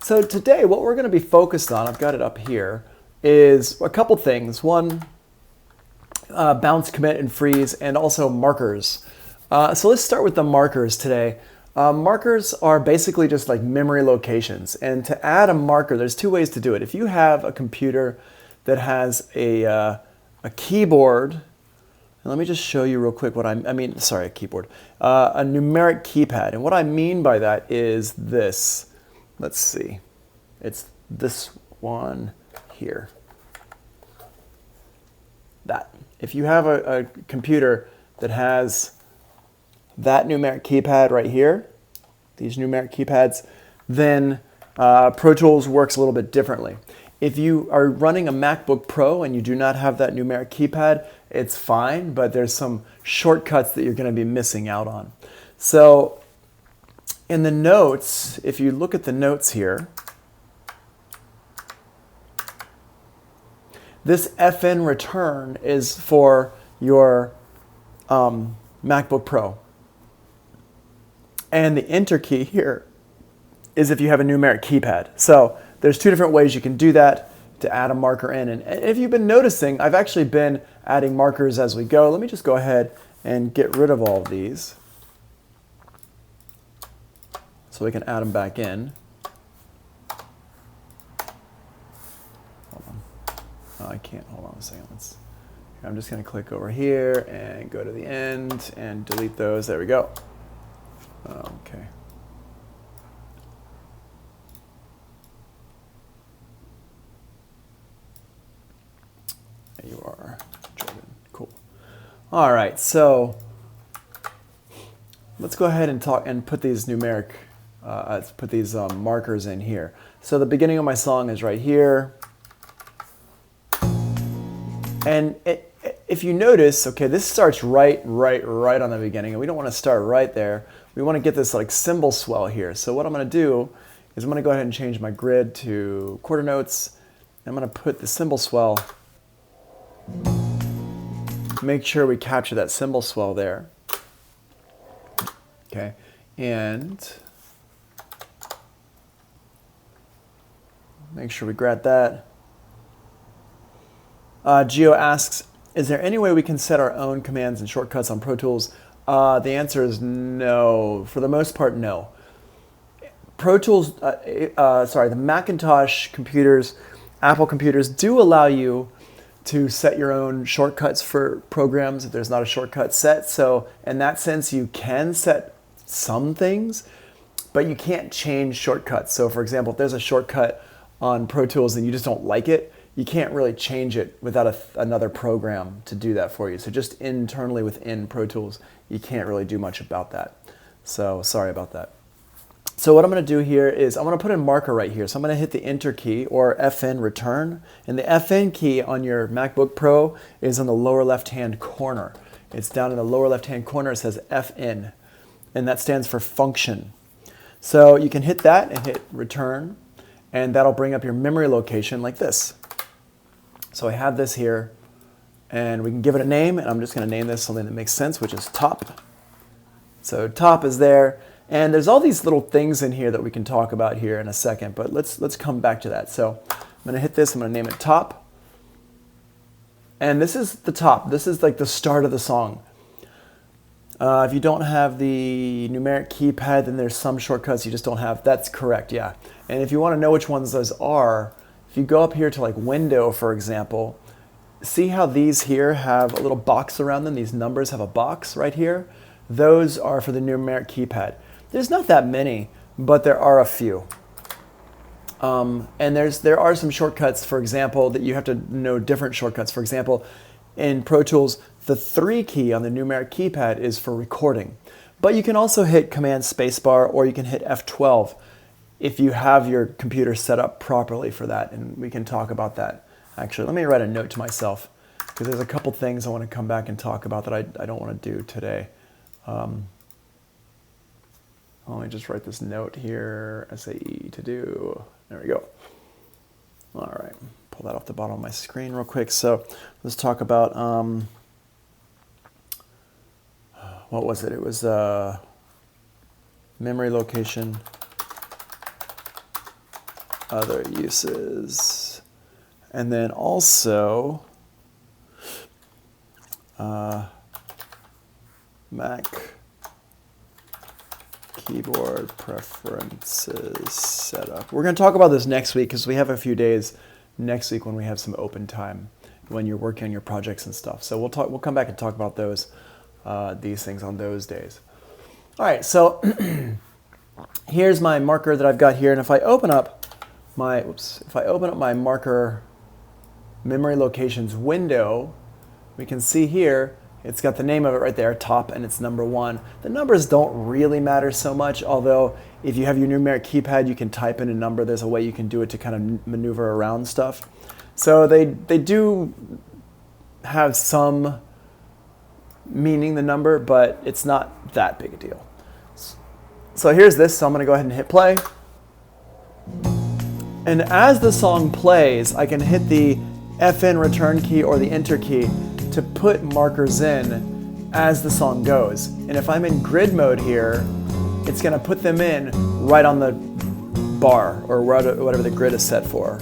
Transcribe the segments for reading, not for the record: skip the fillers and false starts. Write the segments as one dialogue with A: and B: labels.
A: So today what we're going to be focused on, I've got it up here, is a couple things. One, bounce, commit, and freeze, and also markers. So let's start with the markers today. Markers are basically just like memory locations. And to add a marker, there's two ways to do it. If you have a computer that has a keyboard, and let me just show you real quick what a keyboard, a numeric keypad. And what I mean by that is this. Let's see. It's this one here. That. If you have a computer that has that numeric keypad right here, these numeric keypads, then Pro Tools works a little bit differently. If you are running a MacBook Pro and you do not have that numeric keypad, it's fine, but there's some shortcuts that you're going to be missing out on. So in the notes, if you look at the notes here, this FN return is for your MacBook Pro. And the enter key here is if you have a numeric keypad. So there's two different ways you can do that to add a marker in. And if you've been noticing, I've actually been adding markers as we go. Let me just go ahead and get rid of all of these so we can add them back in. Hold on. Oh, I can't. Hold on a second. I'm just going to click over here and go to the end and delete those. There we go. Okay. There you are, Jordan. Cool. All right, so let's go ahead and talk and put these numeric, let's put these markers in here. So the beginning of my song is right here. And if you notice, okay, this starts right on the beginning, and we don't want to start right there. We want to get this like cymbal swell here. So what I'm going to do is I'm going to go ahead and change my grid to quarter notes. I'm going to put the cymbal swell. Make sure we capture that cymbal swell there. Okay, and make sure we grab that. Gio asks, is there any way we can set our own commands and shortcuts on Pro Tools? The answer is no. For the most part, no. Pro Tools, the Macintosh computers, Apple computers do allow you to set your own shortcuts for programs if there's not a shortcut set. So in that sense, you can set some things, but you can't change shortcuts. So for example, if there's a shortcut on Pro Tools and you just don't like it, you can't really change it without another program to do that for you. So just internally within Pro Tools, you can't really do much about that. So sorry about that. So what I'm going to do here is I'm going to put a marker right here. So I'm going to hit the enter key or FN return. And the FN key on your MacBook Pro is on the lower left-hand corner. It's down in the lower left-hand corner. It says FN, and that stands for function. So you can hit that and hit return, and that'll bring up your memory location like this. So I have this here, and we can give it a name, and I'm just going to name this something that makes sense, which is top. So top is there, and there's all these little things in here that we can talk about here in a second, but let's come back to that. So I'm going to hit this, I'm going to name it top, and this is the top. This is like the start of the song. If you don't have the numeric keypad, then there's some shortcuts you just don't have. That's correct, yeah. And if you want to know which ones those are, if you go up here to like window, for example, see how these here have a little box around them? These numbers have a box right here. Those are for the numeric keypad. There's not that many, but there are a few. And there are some shortcuts, for example, that you have to know different shortcuts. For example, in Pro Tools, the 3 key on the numeric keypad is for recording. But you can also hit Command Spacebar, or you can hit F12 if you have your computer set up properly for that, and we can talk about that. Actually, let me write a note to myself, because there's a couple things I want to come back and talk about that I don't want to do today. Let me just write this note here, SAE to do. There we go. All right, pull that off the bottom of my screen real quick. So let's talk about, what was it? It was memory location other uses. And then also Mac keyboard preferences setup. We're going to talk about this next week because we have a few days next week when we have some open time when you're working on your projects and stuff. So we'll come back and talk about these things on those days. All right, so here's my marker that I've got here, and if I open up my marker memory locations window, we can see here it's got the name of it right there, top, and it's number 1. The numbers don't really matter so much, although if you have your numeric keypad, you can type in a number. There's a way you can do it to kind of maneuver around stuff. So they do have some meaning, the number, but it's not that big a deal. So here's this, so I'm going to go ahead and hit play. And as the song plays, I can hit the FN return key or the enter key to put markers in as the song goes. And if I'm in grid mode here, it's going to put them in right on the bar or whatever the grid is set for.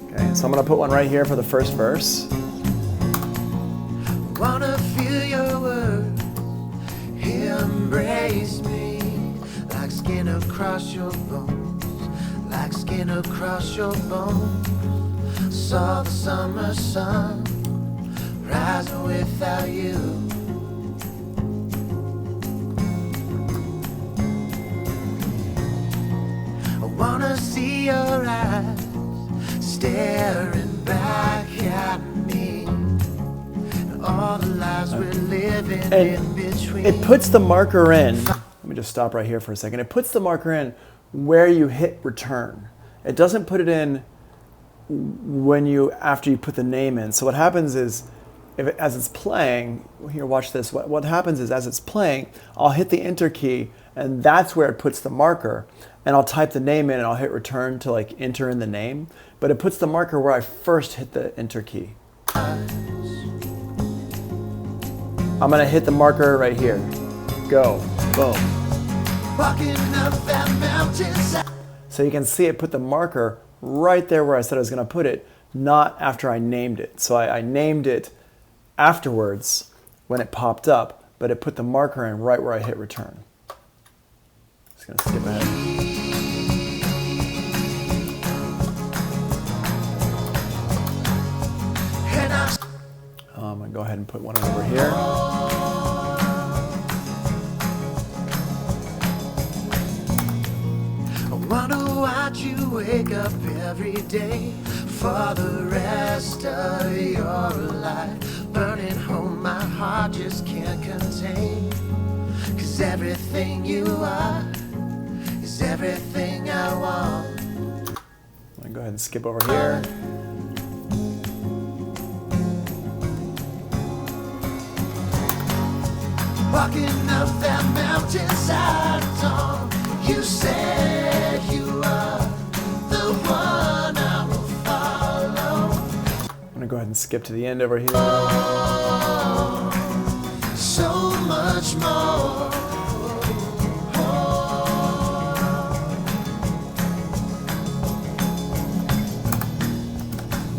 A: Okay, so I'm going to put one right here for the first verse.
B: Wanna feel your words, embrace me like skin across your bones, like skin across your bones. Saw the summer sun rising without you. I wanna see your eyes staring back at me, and all the lives we're living in between.
A: It puts the marker in. Let me just stop right here for a second. It puts the marker in where you hit return. It doesn't put it in after you put the name in. So what happens is, as it's playing, here, watch this. What happens is, as it's playing, I'll hit the enter key, and that's where it puts the marker. And I'll type the name in, and I'll hit return to like enter in the name. But it puts the marker where I first hit the enter key. I'm gonna hit the marker right here. Go, boom.
B: Walking up that mountainside.
A: So you can see it put the marker right there where I said I was going to put it, not after I named it. So I named it afterwards when it popped up, but it put the marker in right where I hit return. Just going to skip ahead. I'm going to go ahead and put one over here.
B: You wake up every day for the rest of your life, burning home my heart just can't contain, 'cause everything you are is everything I want.
A: I'm gonna go ahead and skip over here.
B: Walking up that mountainside at dawn, you said you are the one I will follow.
A: I'm gonna go ahead and skip to the end over here.
B: So much more.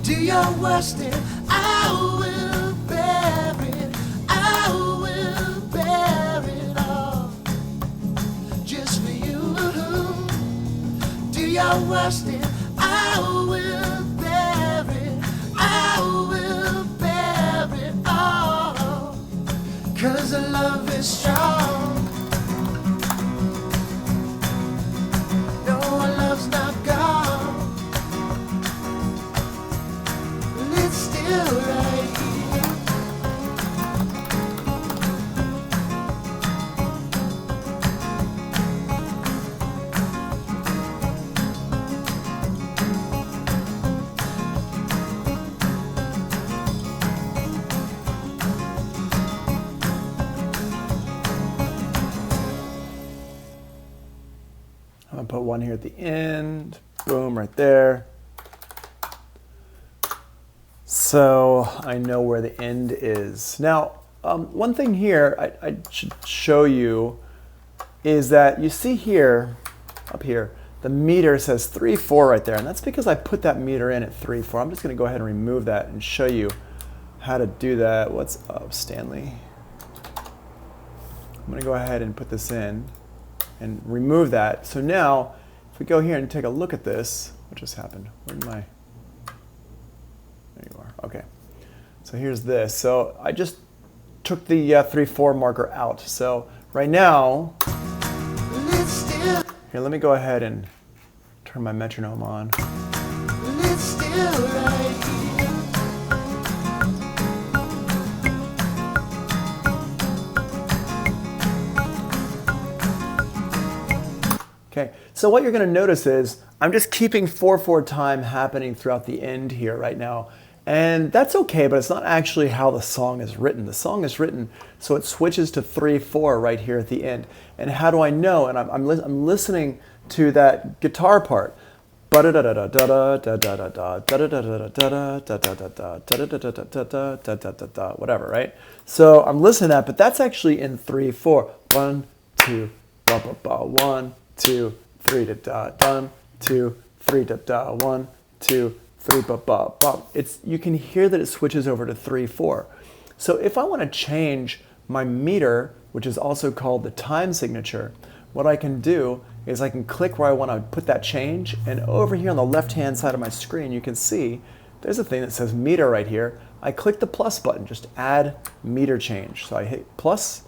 B: Do your worst and I will bear it. I will bear it all. Just for you. Do your worst and I will bear it. I will bear it all. 'Cause the love is strong. No, our love's not gone. It's still right here.
A: I'm gonna put one here at the end. Boom, right there. So I know where the end is. Now, one thing here I should show you is that you see here, up here, the meter says 3/4 right there, and that's because I put that meter in at 3/4. I'm just going to go ahead and remove that and show you how to do that. What's up, Stanley? I'm going to go ahead and put this in and remove that. So now, if we go here and take a look at this, what just happened? Where did my... There you are. Okay. So here's this. So I just took the 3/4 marker out. So right now, here, let me go ahead and turn my metronome on. Okay, so what you're going to notice is I'm just keeping 4/4 time happening throughout the end here right now. And that's okay, but it's not actually how the song is written. The song is written so it switches to 3/4 right here at the end. And how do I know? And I'm listening to that guitar part. Whatever, right? So I'm listening to that, but that's actually in 3/4. 1, 2, ba ba ba. 1, 2, 3 da da. 1, 2, 3 da da. 1, 2, 3 ba ba ba. You can hear that it switches over to 3/4. So if I want to change my meter, which is also called the time signature, what I can do is I can click where I want to put that change, and over here on the left-hand side of my screen, you can see there's a thing that says meter right here. I click the plus button, just add meter change. So I hit plus,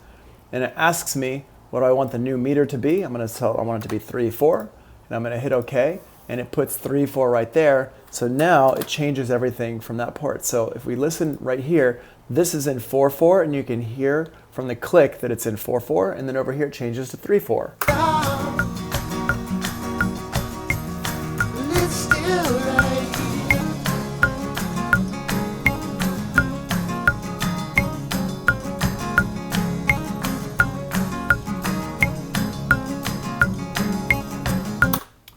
A: and it asks me what do I want the new meter to be. I'm going to tell I want it to be 3/4, and I'm going to hit OK, and it puts 3/4 right there. So now it changes everything from that part. So if we listen right here, this is in 4/4, and you can hear from the click that it's in 4/4, and then over here it changes to 3/4.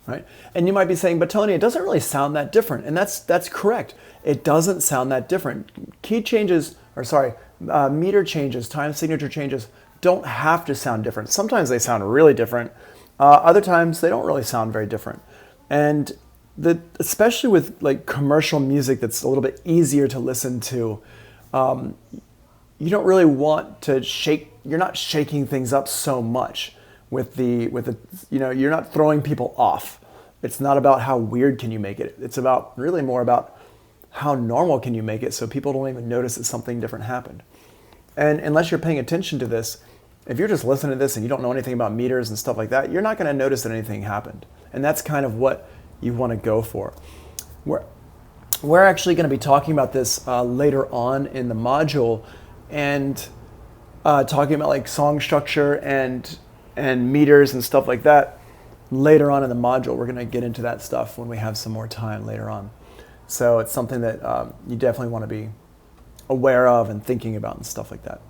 A: Right? And you might be saying, but Tony, it doesn't really sound that different. And that's correct. It doesn't sound that different. Key changes, or sorry, meter changes, time signature changes don't have to sound different. Sometimes they sound really different. Other times they don't really sound very different. And especially with like commercial music that's a little bit easier to listen to, you don't really want to you're not shaking things up so much with the, you're not throwing people off. It's not about how weird can you make it. It's about really more about how normal can you make it so people don't even notice that something different happened. And unless you're paying attention to this, if you're just listening to this and you don't know anything about meters and stuff like that, you're not going to notice that anything happened. And that's kind of what you want to go for. We're actually going to be talking about this later on in the module, and talking about like song structure and meters and stuff like that later on in the module. We're going to get into that stuff when we have some more time later on. So it's something that you definitely want to be aware of and thinking about and stuff like that.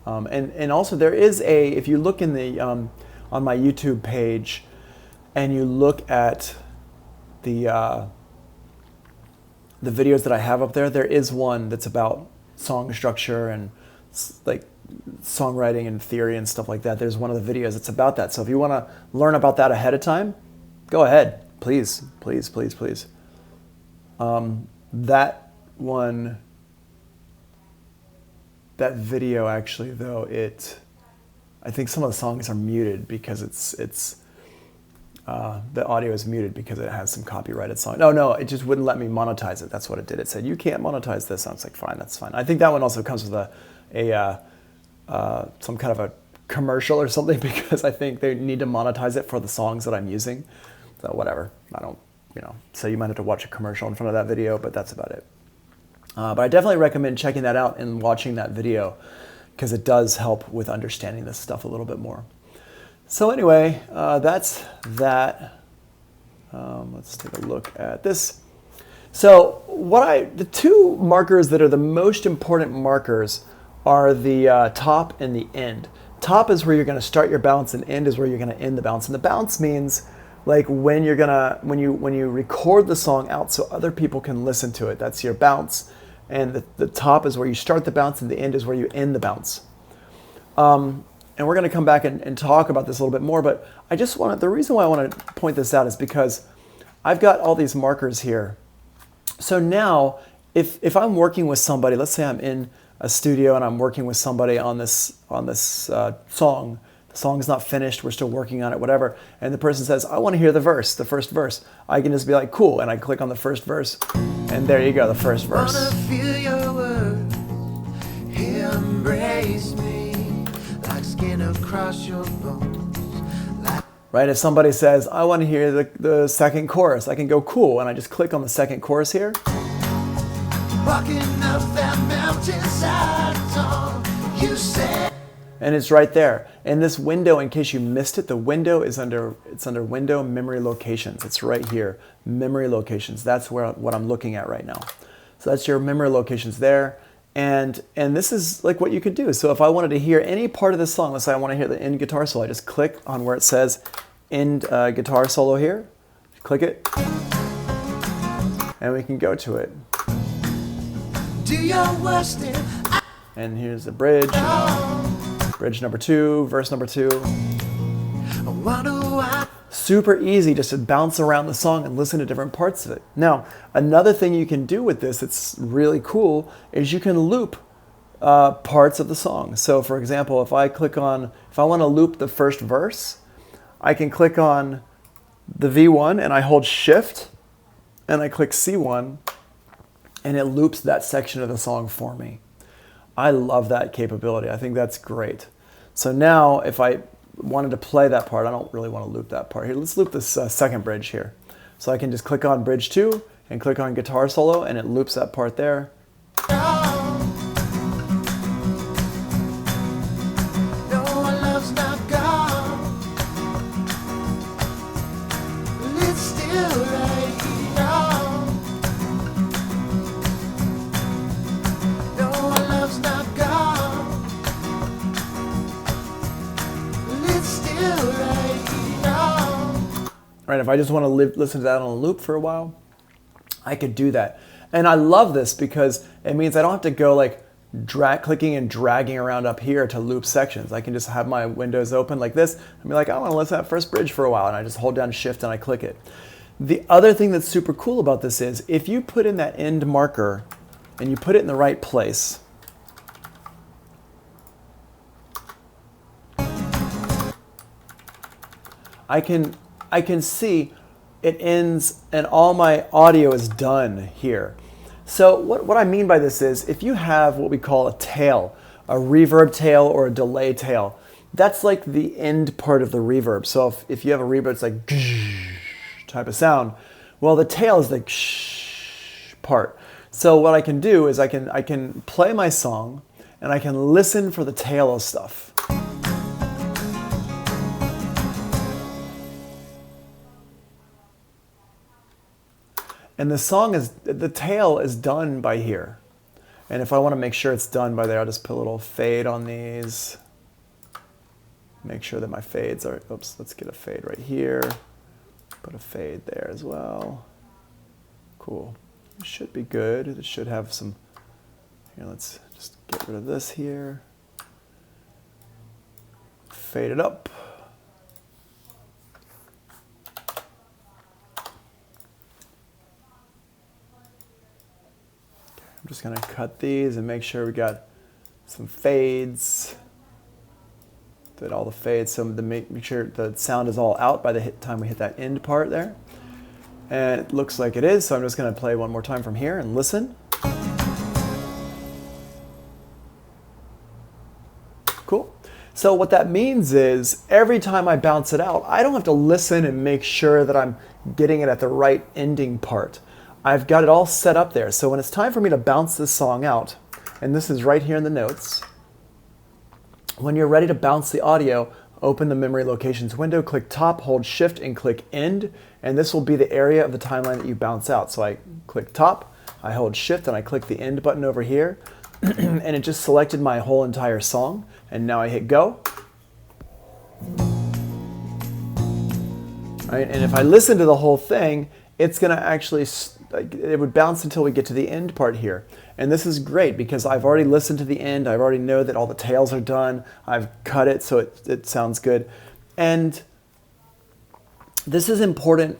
A: And also there is if you look in the on my YouTube page and you look at the videos that I have up there, there is one that's about song structure and like songwriting and theory and stuff like that. There's one of the videos that's about that. So if you want to learn about that ahead of time, go ahead. Please, please, please, please. That one, that video actually, though, I think some of the songs are muted because the audio is muted because it has some copyrighted song. No, it just wouldn't let me monetize it. That's what it did. It said, you can't monetize this. I was like, fine, that's fine. I think that one also comes with some kind of a commercial or something, because I think they need to monetize it for the songs that I'm using. So whatever, I don't, so you might have to watch a commercial in front of that video, but that's about it. But I definitely recommend checking that out and watching that video, because it does help with understanding this stuff a little bit more. So anyway, that's that. Let's take a look at this. So the two markers that are the most important markers are the top and the end. Top is where you're going to start your bounce, and end is where you're going to end the bounce. And the bounce means like when you record the song out so other people can listen to it. That's your bounce. And the top is where you start the bounce, and the end is where you end the bounce. And we're going to come back and talk about this a little bit more, but the reason why I want to point this out is because I've got all these markers here. So now, if I'm working with somebody, let's say I'm in a studio and I'm working with somebody on this song. The song's not finished, we're still working on it, whatever. And the person says, I want to hear the first verse. I can just be like, cool, and I click on the first verse, and there you go, the first verse.
B: Wanna feel your words, embrace me like skin across your bones.
A: Right, if somebody says, I want to hear the second chorus, I can go, cool, and I just click on the second chorus here.
B: Walking up that mountainside, song you said.
A: And it's right there. And this window, in case you missed it, the window is under Window Memory Locations. It's right here, Memory Locations. That's what I'm looking at right now. So that's your memory locations there. And this is like what you could do. So if I wanted to hear any part of this song, let's say I want to hear the end guitar solo, I just click on where it says end guitar solo here. Click it. And we can go to it.
B: Do your worst
A: and here's the bridge. Bridge number 2, verse number 2.
B: I wonder why.
A: Super easy just to bounce around the song and listen to different parts of it. Now, another thing you can do with this that's really cool is you can loop parts of the song. So for example, if I want to loop the first verse, I can click on the V1 and I hold Shift and I click C1 and it loops that section of the song for me. I love that capability. I think that's great. So now if I wanted to play that part, I don't really want to loop that part here. Let's loop this second bridge here. So I can just click on bridge 2 and click on guitar solo and it loops that part there. Right, if I just want to listen to that on a loop for a while, I could do that. And I love this because it means I don't have to go like clicking and dragging around up here to loop sections. I can just have my windows open like this and be like, I want to listen to that first bridge for a while, and I just hold down Shift and I click it. The other thing that's super cool about this is if you put in that end marker and you put it in the right place, I can see it ends and all my audio is done here. So what I mean by this is if you have what we call a tail, a reverb tail or a delay tail, that's like the end part of the reverb. So if you have a reverb, it's like type of sound. Well, the tail is the part. So what I can do is I can play my song and I can listen for the tail of stuff. And the tail is done by here. And if I want to make sure it's done by there, I'll just put a little fade on these. Make sure that my fades are, oops, let's get a fade right here. Put a fade there as well. Cool. It should be good. It should have some, here, let's just get rid of this here. Fade it up. I'm just gonna cut these and make sure we got some fades. Did all the fades, so to make sure the sound is all out by the time we hit that end part there. And it looks like it is, so I'm just gonna play one more time from here and listen. Cool. So what that means is every time I bounce it out, I don't have to listen and make sure that I'm getting it at the right ending part. I've got it all set up there. So when it's time for me to bounce this song out, and this is right here in the notes, when you're ready to bounce the audio, open the memory locations window, click top, hold Shift, and click end, and this will be the area of the timeline that you bounce out. So I click top, I hold Shift, and I click the end button over here, and it just selected my whole entire song, and now I hit go. All right, and if I listen to the whole thing, it's gonna actually it would bounce until we get to the end part here. And this is great because I've already listened to the end. I already know that all the tails are done. I've cut it so it sounds good. And this is important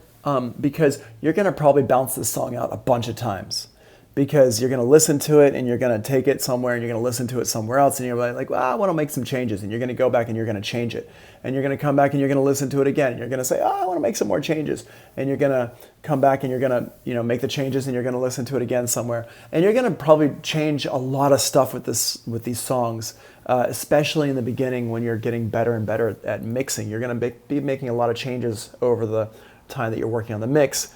A: because you're going to probably bounce this song out a bunch of times, because you're going to listen to it and you're going to take it somewhere and you're going to listen to it somewhere else and you're like, well, I want to make some changes, and you're going to go back and you're going to change it, and you're going to come back and you're going to listen to it again and you're going to say, I want to make some more changes, and you're going to come back and you're going to make the changes and you're going to listen to it again somewhere, and you're going to probably change a lot of stuff with these songs, especially in the beginning when you're getting better and better at mixing. You're going to be making a lot of changes over the time that you're working on the mix,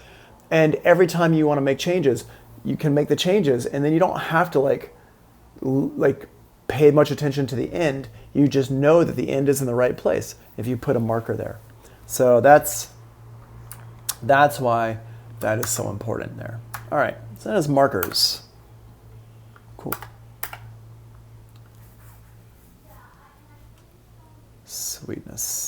A: and every time you want to make changes, you can make the changes, and then you don't have to like pay much attention to the end. You just know that the end is in the right place if you put a marker there. So that's why that is so important there. All right, so that is markers. Cool. Sweetness.